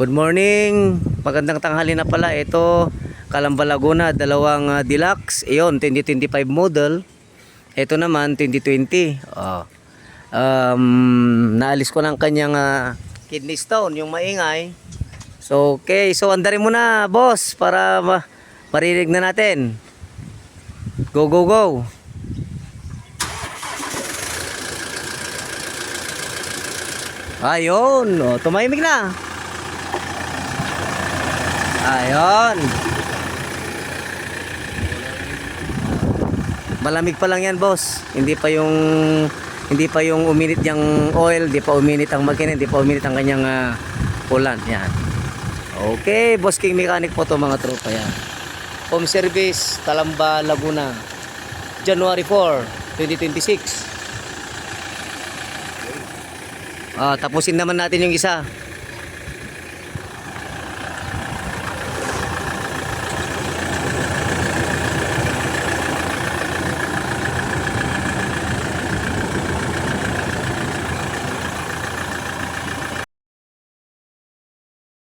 Good morning, magandang tanghali na pala. Ito, Calamba Laguna, dalawang deluxe. Iyon, 2025 model. Ito naman, 2020. Naalis ko ng kanyang kidney stone, yung maingay. So, okay. So, andarin mo na, boss, para marinig na natin. Go, go, go. Ayun, tumahimik na. Ayun. Malamig pa lang yan, boss. Hindi pa yung uminit yung oil, hindi pa uminit ang makina, hindi pa uminit ang kanyang coolant yan. Okay, Boss King Mechanic po to mga tropa yan. Home service, Calamba, Laguna. January 4, 2026. Tapusin naman natin yung isa.